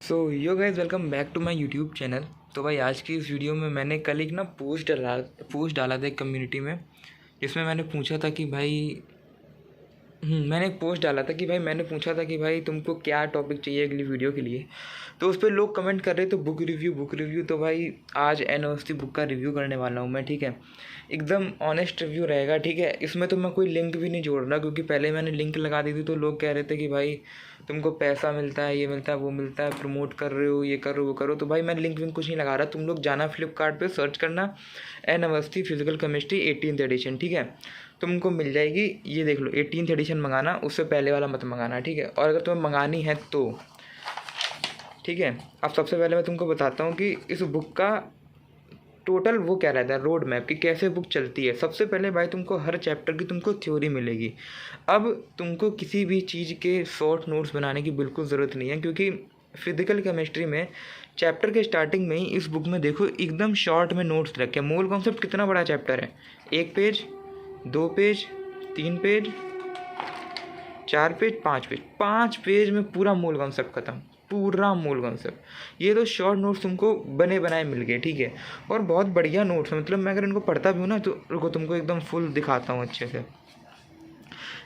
So yo guys welcome back to my YouTube channel. तो भाई आज की इस वीडियो में मैंने कल एक ना पोस्ट डाला था एक कम्युनिटी में, जिसमें मैंने पूछा था कि भाई मैंने एक पोस्ट डाला था कि भाई मैंने पूछा था कि भाई तुमको क्या टॉपिक चाहिए अगली वीडियो के लिए। तो उस पर लोग कमेंट कर रहे थे बुक रिव्यू। तो भाई आज एनओएसटी बुक का रिव्यू करने वाला हूँ मैं, ठीक है। एकदम ऑनेस्ट रिव्यू रहेगा, ठीक है। इसमें तो मैं कोई लिंक भी नहीं जोड़ रहा, क्योंकि पहले मैंने लिंक लगा दी थी तो लोग कह रहे थे कि भाई तुमको पैसा मिलता है, ये मिलता है, वो मिलता है, प्रमोट कर रहे हो, ये करो वो करो। तो भाई मैं लिंक विंक कुछ नहीं लगा रहा। तुम लोग जाना फ्लिपकार्ट पे सर्च करना एनओएसटी फिजिकल केमिस्ट्री 18th एडिशन, ठीक है। तुमको मिल जाएगी, ये देख लो 18th एडिशन मंगाना, उससे पहले वाला मत मंगाना, ठीक है। और अगर तुम्हें मंगानी है तो ठीक है। अब सबसे पहले मैं तुमको बताता हूँ कि इस बुक का टोटल वो क्या रहता है, रोड मैप कि कैसे बुक चलती है। सबसे पहले भाई तुमको हर चैप्टर की तुमको थ्योरी मिलेगी। अब तुमको किसी भी चीज़ के शॉर्ट नोट्स बनाने की बिल्कुल ज़रूरत नहीं है, क्योंकि फिजिकल केमिस्ट्री में चैप्टर के स्टार्टिंग में ही इस बुक में देखो एकदम शॉर्ट में नोट्स रखे। मूल कॉन्सेप्ट कितना बड़ा चैप्टर है, 1 page, 2 page, 3 page, 4 page, 5 page, 5 page में पूरा मूल कॉन्सेप्ट खत्म, पूरा मूल कॉन्सेप्ट। ये तो शॉर्ट नोट्स तुमको बने बनाए मिल गए, ठीक है। और बहुत बढ़िया नोट्स है, मतलब मैं अगर इनको पढ़ता भी हूँ ना तो रुको तुमको एकदम फुल दिखाता हूँ अच्छे से।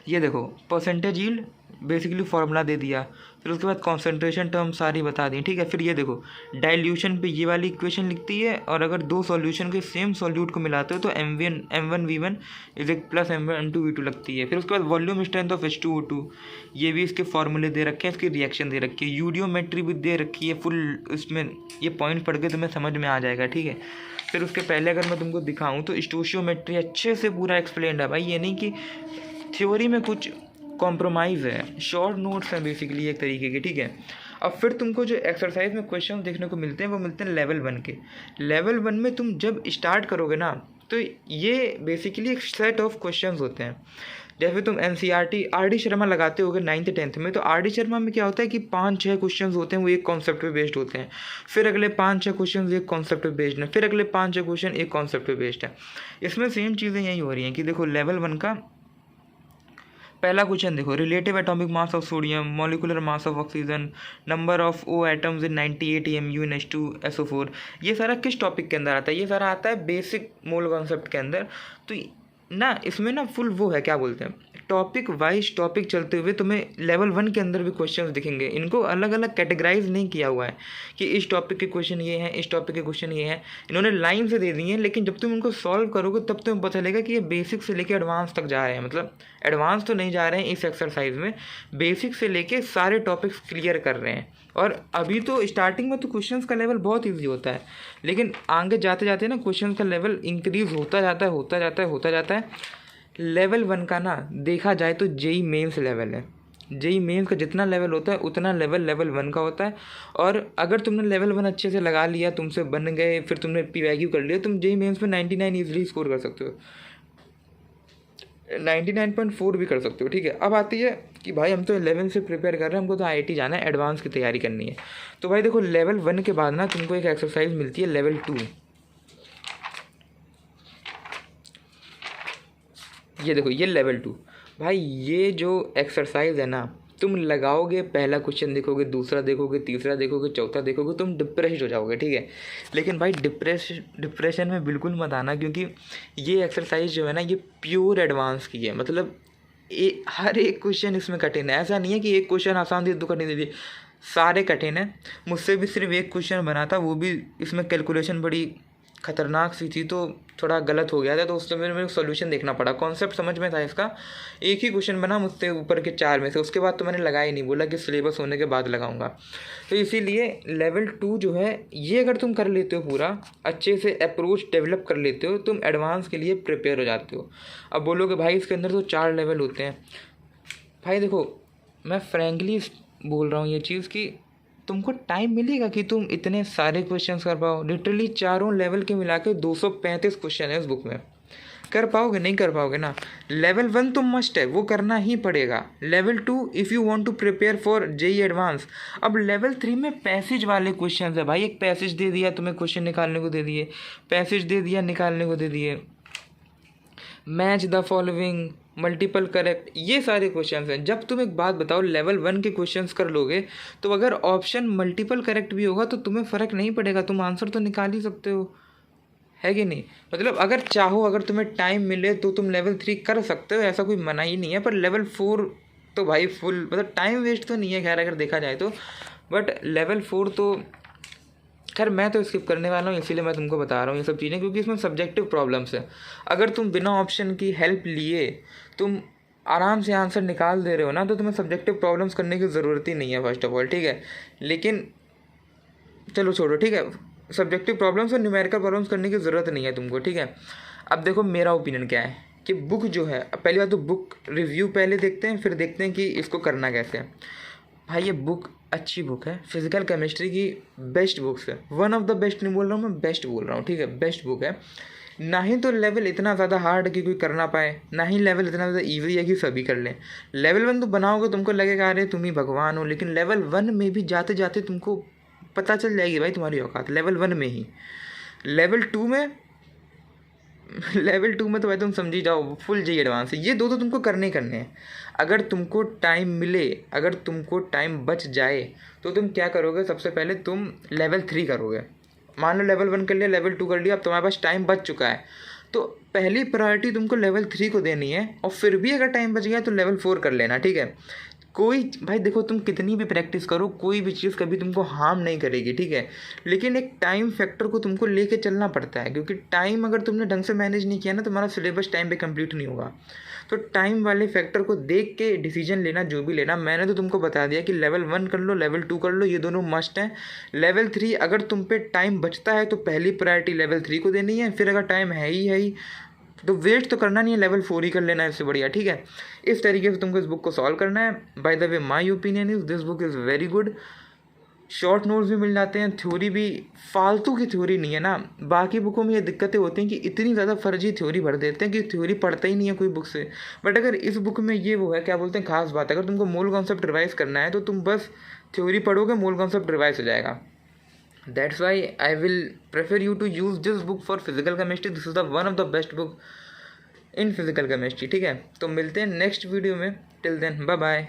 ये देखो परसेंटेज यील्ड बेसिकली फार्मूला दे दिया, फिर उसके बाद कॉन्सेंट्रेशन टर्म सारी बता दी, ठीक है। फिर ये देखो डाइल्यूशन पे ये वाली इक्वेशन लिखती है, और अगर दो सॉल्यूशन के सेम सॉल्यूट को मिलाते हो तो M1V1 इज एक प्लस M2V2 लगती है। फिर उसके बाद वॉल्यूम स्ट्रेंथ ऑफ H2O2, ये भी इसके फॉर्मूले दे रखे हैं, इसकी रिएक्शन दे रखी है, यूडियोमेट्री भी दे रखी है फुल। इसमें ये पॉइंट पढ़ के तुम्हें समझ में आ जाएगा, ठीक है। फिर उसके पहले अगर मैं तुमको दिखाऊँ तो स्टोशियोमेट्री अच्छे से पूरा एक्सप्लेन्ड है भाई। ये नहीं कि थ्योरी में कुछ कॉम्प्रोमाइज़ है, शॉर्ट नोट्स हैं बेसिकली एक तरीके के, ठीक है। अब फिर तुमको जो एक्सरसाइज में क्वेश्चन देखने को मिलते हैं वो मिलते हैं लेवल 1 के। लेवल 1 में तुम जब स्टार्ट करोगे ना तो ये बेसिकली एक सेट ऑफ क्वेश्चंस होते हैं। जैसे तुम NCERT RD शर्मा लगाते होगे 9th 10th में, तो RD शर्मा में क्या होता है कि 5-6 क्वेश्चंस होते हैं, वो एक कॉन्सेप्ट पे बेस्ड होते हैं। फिर अगले 5-6 क्वेश्चन एक कॉन्सेप्ट पे बेस्ड हैं, फिर अगले 5-6 क्वेश्चन एक कॉन्सेप्ट पे बेस्ड है। इसमें सेम चीज़ें यही हो रही हैं कि देखो लेवल 1 का पहला क्वेश्चन देखो, relative atomic mass of sodium, molecular mass of oxygen, number of O atoms in 98 EMU in H2SO4। ये सारा किस टॉपिक के अंदर आता है, ये सारा आता है बेसिक मोल कॉन्सेप्ट के अंदर। तो ना इसमें ना फुल वो है, क्या बोलते हैं, टॉपिक वाइज टॉपिक चलते हुए तुम्हें लेवल 1 के अंदर भी क्वेश्चंस दिखेंगे। इनको अलग अलग कैटेगराइज नहीं किया हुआ है कि इस टॉपिक के क्वेश्चन ये हैं, इस टॉपिक के क्वेश्चन ये हैं। इन्होंने लाइन से दे दिए हैं, लेकिन जब तुम इनको सॉल्व करोगे तब तुम्हें पता चलेगा कि ये बेसिक से लेकर एडवांस तक जा रहे हैं। मतलब एडवांस तो नहीं जा रहे हैं इस एक्सरसाइज में, बेसिक से लेके सारे टॉपिक्स क्लियर कर रहे हैं। और अभी तो स्टार्टिंग में तो क्वेश्चंस का लेवल बहुत ईजी होता है, लेकिन आगे जाते जाते ना क्वेश्चंस का लेवल इंक्रीज होता जाता है, होता जाता है, होता जाता है। लेवल 1 का ना देखा जाए तो जेई मेंस लेवल है। जेई मेंस का जितना लेवल होता है उतना लेवल 1 का होता है। और अगर तुमने लेवल 1 अच्छे से लगा लिया, तुमसे बन गए, फिर तुमने PYQ कर लिया, तुम जेई मेंस में 99 ईजिली स्कोर कर सकते हो, 99.4 भी कर सकते हो, ठीक है। अब आती है कि भाई हम तो 11 से प्रिपेयर कर रहे हैं, हमको तो IIT जाना है, एडवांस की तैयारी करनी है। तो भाई देखो लेवल 1 के बाद ना तुमको एक एक्सरसाइज मिलती है लेवल 2। ये देखो ये लेवल 2। भाई ये जो एक्सरसाइज है ना, तुम लगाओगे, पहला क्वेश्चन देखोगे, दूसरा देखोगे, तीसरा देखोगे, चौथा देखोगे, तुम डिप्रेस्ड हो जाओगे, ठीक है। लेकिन भाई डिप्रेशन में बिल्कुल मत आना, क्योंकि ये एक्सरसाइज जो है ना ये प्योर एडवांस की है। मतलब हर एक क्वेश्चन इसमें कठिन है, ऐसा नहीं है कि एक क्वेश्चन आसान दे दो कठिन दे दिए, सारे कठिन है। मुझसे भी सिर्फ एक क्वेश्चन बना था, वो भी इसमें कैलकुलेशन बड़ी खतरनाक सी थी, तो थोड़ा गलत हो गया था, तो उससे मेरे को सोल्यूशन देखना पड़ा। कॉन्सेप्ट समझ में था इसका, एक ही क्वेश्चन बना मुझसे ऊपर के 4 में से, उसके बाद तो मैंने लगाया ही नहीं, बोला कि सिलेबस होने के बाद लगाऊंगा। तो इसीलिए लेवल 2 जो है ये अगर तुम कर लेते हो, पूरा अच्छे से अप्रोच डेवलप कर लेते हो, तुम एडवांस के लिए प्रिपेयर हो जाते हो। अब बोलोगे भाई इसके अंदर तो 4 लेवल होते हैं। भाई देखो मैं फ्रेंकली बोल रहा हूँ ये चीज़ कि तुमको टाइम मिलेगा कि तुम इतने सारे क्वेश्चंस कर पाओ। लिटरली चारों लेवल के मिला के 235 क्वेश्चन है उस बुक में, कर पाओगे? नहीं कर पाओगे ना। लेवल 1 तो मस्ट है, वो करना ही पड़ेगा। Level 2 if you want to prepare for JEE advance. अब लेवल 3 में पैसेज वाले क्वेश्चन है भाई। एक पैसेज दे दिया तुम्हें, क्वेश्चन निकालने को दे दिए, पैसेज दे दिया, निकालने को दे दिए। Match the following, multiple correct, ये सारे क्वेश्चंस हैं। जब तुम एक बात बताओ लेवल 1 के क्वेश्चंस कर लोगे तो अगर ऑप्शन मल्टीपल करेक्ट भी होगा तो तुम्हें फ़र्क नहीं पड़ेगा, तुम आंसर तो निकाल ही सकते हो, है कि नहीं। मतलब अगर चाहो, अगर तुम्हें टाइम मिले तो तुम लेवल 3 कर सकते हो, ऐसा कोई मना ही नहीं है। पर लेवल 4 तो भाई फुल मतलब टाइम वेस्ट तो नहीं है खैर अगर देखा जाए तो, बट लेवल 4 तो खैर मैं तो स्किप करने वाला हूँ, इसीलिए मैं तुमको बता रहा हूँ ये सब चीज़ें, क्योंकि इसमें सब्जेक्टिव प्रॉब्लम्स है। अगर तुम बिना ऑप्शन की हेल्प लिए तुम आराम से आंसर निकाल दे रहे हो ना, तो तुम्हें सब्जेक्टिव प्रॉब्लम्स करने की ज़रूरत ही नहीं है फर्स्ट ऑफ ऑल, ठीक है। लेकिन चलो छोड़ो, ठीक है, सब्जेक्टिव प्रॉब्लम्स और न्यूमेरिकल प्रॉब्लम्स करने की ज़रूरत नहीं है तुमको, ठीक है। अब देखो मेरा ओपिनियन क्या है कि बुक जो है, पहली बात तो बुक रिव्यू पहले देखते हैं, फिर देखते हैं कि इसको करना कैसे है। भाई ये बुक अच्छी बुक है, फिजिकल केमिस्ट्री की बेस्ट बुक्स है, वन ऑफ द बेस्ट नहीं बोल रहा हूँ मैं, बेस्ट बोल रहा हूँ, ठीक है, बेस्ट बुक है। ना ही तो लेवल इतना ज़्यादा हार्ड है कि कोई कर ना पाए, ना ही लेवल इतना ज़्यादा ईजी है कि सभी कर लें। लेवल 1 तो बनाओगे तुमको लगेगा अरे तुम ही भगवान हो, लेकिन लेवल 1 में भी जाते जाते तुमको पता चल जाएगी भाई तुम्हारी औकात, लेवल 1 में ही। लेवल 2 में लेवल 2 में तो भाई तुम समझी जाओ फुल जी एडवांस है। ये दो तो तुमको करने ही करने हैं। अगर तुमको टाइम मिले, अगर तुमको टाइम बच जाए तो तुम क्या करोगे, सबसे पहले तुम लेवल 3 करोगे। मान लो लेवल 1 कर लिया, लेवल 2 कर लिया, अब तुम्हारे पास टाइम बच चुका है, तो पहली प्रायोरिटी तुमको लेवल 3 को देनी है, और फिर भी अगर टाइम बच गया तो लेवल 4 कर लेना, ठीक है। कोई भाई देखो तुम कितनी भी प्रैक्टिस करो, कोई भी चीज़ कभी तुमको हार्म नहीं करेगी, ठीक है। लेकिन एक टाइम फैक्टर को तुमको लेके चलना पड़ता है, क्योंकि टाइम अगर तुमने ढंग से मैनेज नहीं किया ना, तुम्हारा सिलेबस टाइम पे कंप्लीट नहीं होगा। तो टाइम वाले फैक्टर को देख के डिसीजन लेना, जो भी लेना। मैंने तो तुमको बता दिया कि लेवल 1 कर लो, लेवल 2 कर लो, ये दोनों मस्ट हैं। लेवल 3 अगर तुम पे टाइम बचता है तो पहली प्रायोरिटी लेवल 3 को देनी है, फिर अगर टाइम है ही तो वेट तो करना नहीं है, लेवल 4 ही कर लेना है, इससे बढ़िया, ठीक है। इस तरीके से तुमको इस बुक को सॉल्व करना है। By the way my opinion is this book is very good. Short notes भी मिल जाते हैं, थ्योरी भी फालतू की थ्योरी नहीं है ना। बाकी बुकों में ये दिक्कतें होती हैं कि इतनी ज़्यादा फर्जी थ्योरी भर देते हैं कि थ्योरी पढ़ता ही नहीं है कोई बुक से। बट अगर इस बुक में ये वो है, क्या बोलते हैं, खास बात है, अगर तुमको मूल कॉन्सेप्ट रिवाइज करना है तो तुम बस थ्योरी पढ़ोगे, मूल कॉन्सेप्ट रिवाइज हो जाएगा। That's why I will prefer you to use this book for physical chemistry. This is the one of the best book in physical chemistry, ठीक है। तो मिलते हैं नेक्स्ट वीडियो में, टिल देन बाय बाय।